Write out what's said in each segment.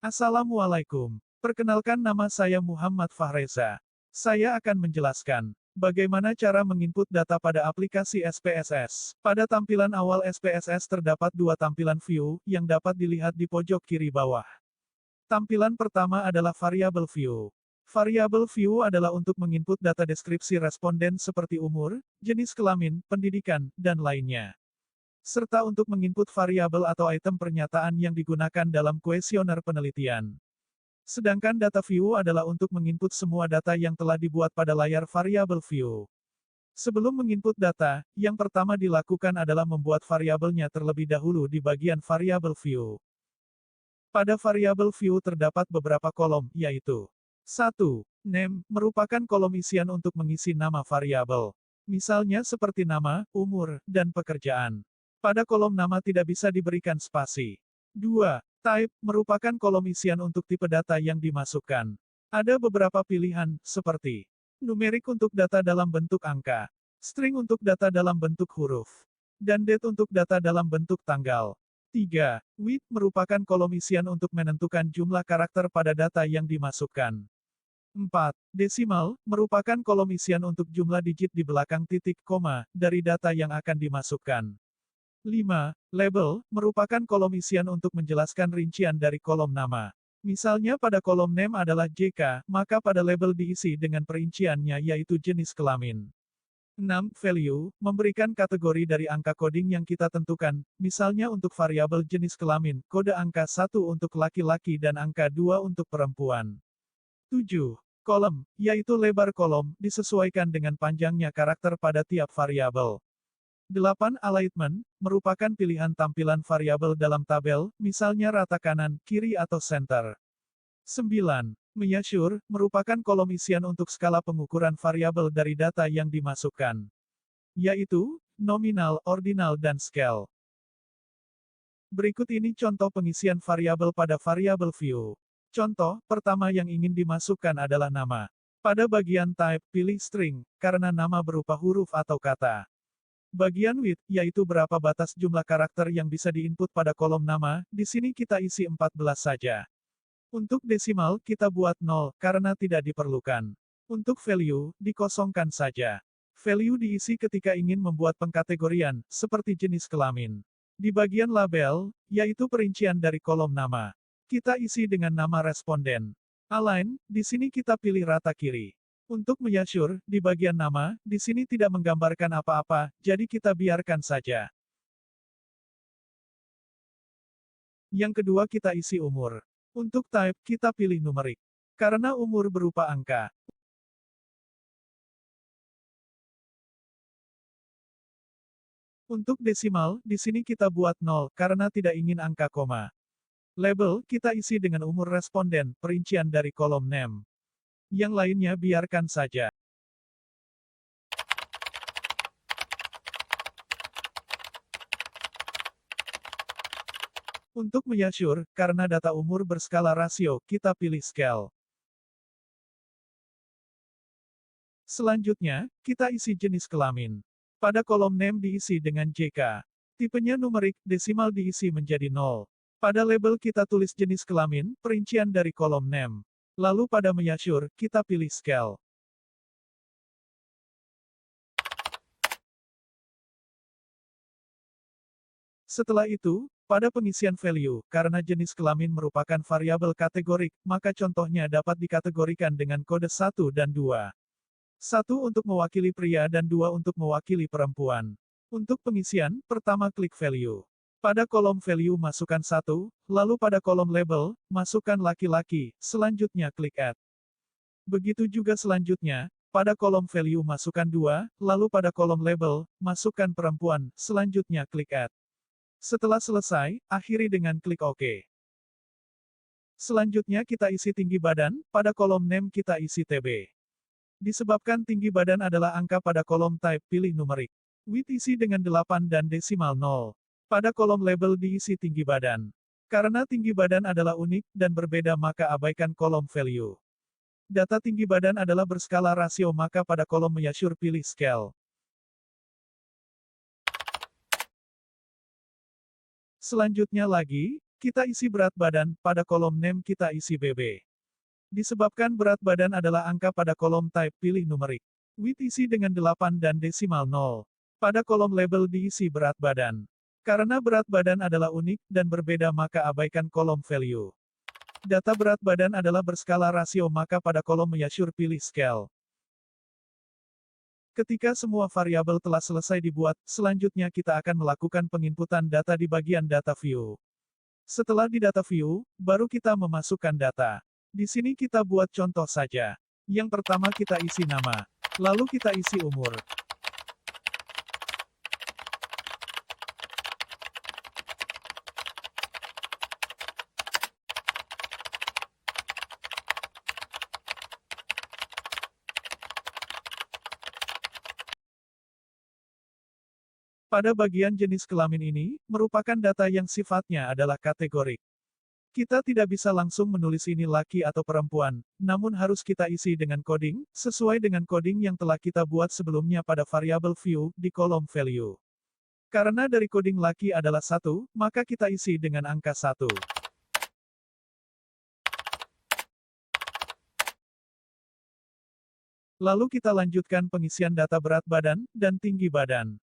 Assalamualaikum. Perkenalkan, nama saya Muhammad Fahreza. Saya akan menjelaskan bagaimana cara menginput data pada aplikasi SPSS. Pada tampilan awal SPSS terdapat dua tampilan view yang dapat dilihat di pojok kiri bawah. Tampilan pertama adalah variable view. Variable view adalah untuk menginput data deskripsi responden seperti umur, jenis kelamin, pendidikan, dan lainnya, serta untuk menginput variabel atau item pernyataan yang digunakan dalam kuesioner penelitian. Sedangkan data view adalah untuk menginput semua data yang telah dibuat pada layar variabel view. Sebelum menginput data, yang pertama dilakukan adalah membuat variabelnya terlebih dahulu di bagian variabel view. Pada variabel view terdapat beberapa kolom, yaitu 1. Name, merupakan kolom isian untuk mengisi nama variabel. Misalnya seperti nama, umur, dan pekerjaan. Pada kolom nama tidak bisa diberikan spasi. 2. Type, merupakan kolom isian untuk tipe data yang dimasukkan. Ada beberapa pilihan, seperti numerik untuk data dalam bentuk angka, string untuk data dalam bentuk huruf, dan date untuk data dalam bentuk tanggal. 3. Width, merupakan kolom isian untuk menentukan jumlah karakter pada data yang dimasukkan. 4. Desimal, merupakan kolom isian untuk jumlah digit di belakang titik, koma, dari data yang akan dimasukkan. 5. Label, merupakan kolom isian untuk menjelaskan rincian dari kolom nama. Misalnya pada kolom name adalah JK, maka pada label diisi dengan perinciannya yaitu jenis kelamin. 6. Value, memberikan kategori dari angka coding yang kita tentukan, misalnya untuk variabel jenis kelamin, kode angka 1 untuk laki-laki dan angka 2 untuk perempuan. 7. Kolom, yaitu lebar kolom, disesuaikan dengan panjangnya karakter pada tiap variabel. 8. Alignment, merupakan pilihan tampilan variabel dalam tabel, misalnya rata kanan, kiri atau center. 9. Measure, merupakan kolom isian untuk skala pengukuran variabel dari data yang dimasukkan, yaitu nominal, ordinal, dan scale. Berikut ini contoh pengisian variabel pada variabel view. Contoh pertama yang ingin dimasukkan adalah nama. Pada bagian type, pilih string, karena nama berupa huruf atau kata. Bagian width, yaitu berapa batas jumlah karakter yang bisa diinput pada kolom nama, di sini kita isi 14 saja. Untuk desimal, kita buat 0, karena tidak diperlukan. Untuk value, dikosongkan saja. Value diisi ketika ingin membuat pengkategorian, seperti jenis kelamin. Di bagian label, yaitu perincian dari kolom nama, kita isi dengan nama responden. Align, di sini kita pilih rata kiri. Untuk measure, di bagian nama, di sini tidak menggambarkan apa-apa, jadi kita biarkan saja. Yang kedua kita isi umur. Untuk type, kita pilih numerik. Karena umur berupa angka. Untuk desimal, di sini kita buat 0, karena tidak ingin angka koma. Label, kita isi dengan umur responden, perincian dari kolom name. Yang lainnya biarkan saja. Untuk measure, karena data umur berskala rasio, kita pilih scale. Selanjutnya, kita isi jenis kelamin. Pada kolom name diisi dengan JK. Tipenya numerik, desimal diisi menjadi 0. Pada label kita tulis jenis kelamin, perincian dari kolom name. Lalu pada measure, kita pilih scale. Setelah itu, pada pengisian value, karena jenis kelamin merupakan variabel kategorik, maka contohnya dapat dikategorikan dengan kode 1 dan 2. 1 untuk mewakili pria dan 2 untuk mewakili perempuan. Untuk pengisian, pertama klik value. Pada kolom value masukkan 1, lalu pada kolom label, masukkan laki-laki, selanjutnya klik add. Begitu juga selanjutnya, pada kolom value masukkan 2, lalu pada kolom label, masukkan perempuan, selanjutnya klik add. Setelah selesai, akhiri dengan klik OK. Selanjutnya kita isi tinggi badan, pada kolom name kita isi TB. Disebabkan tinggi badan adalah angka pada kolom type, pilih numerik. Width isi dengan 8 dan desimal 0. Pada kolom label diisi tinggi badan. Karena tinggi badan adalah unik dan berbeda maka abaikan kolom value. Data tinggi badan adalah berskala rasio maka pada kolom measure pilih scale. Selanjutnya lagi, Kita isi berat badan, pada kolom name kita isi BB. Disebabkan berat badan adalah angka pada kolom type, pilih numerik. Weight isi dengan 8 dan desimal 0. Pada kolom label diisi berat badan. Karena berat badan adalah unik dan berbeda maka abaikan kolom value. Data berat badan adalah berskala rasio maka pada kolom measure pilih scale. Ketika semua variabel telah selesai dibuat, selanjutnya kita akan melakukan penginputan data di bagian data view. Setelah di data view, baru kita memasukkan data. Di sini kita buat contoh saja. Yang pertama kita isi nama. Lalu kita isi umur. Pada bagian jenis kelamin ini, merupakan data yang sifatnya adalah kategorik. Kita tidak bisa langsung menulis ini laki atau perempuan, namun harus kita isi dengan coding, sesuai dengan coding yang telah kita buat sebelumnya pada variabel view, di kolom value. Karena dari coding laki adalah 1, maka kita isi dengan angka 1. Lalu kita lanjutkan pengisian data berat badan, dan tinggi badan.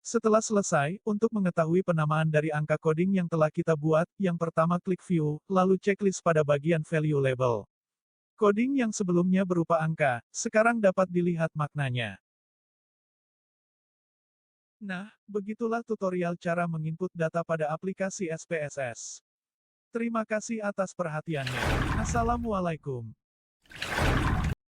Setelah selesai, untuk mengetahui penamaan dari angka coding yang telah kita buat, yang pertama klik View, lalu checklist pada bagian Value Label. Coding yang sebelumnya berupa angka, sekarang dapat dilihat maknanya. Nah, begitulah tutorial cara menginput data pada aplikasi SPSS. Terima kasih atas perhatiannya. Assalamualaikum.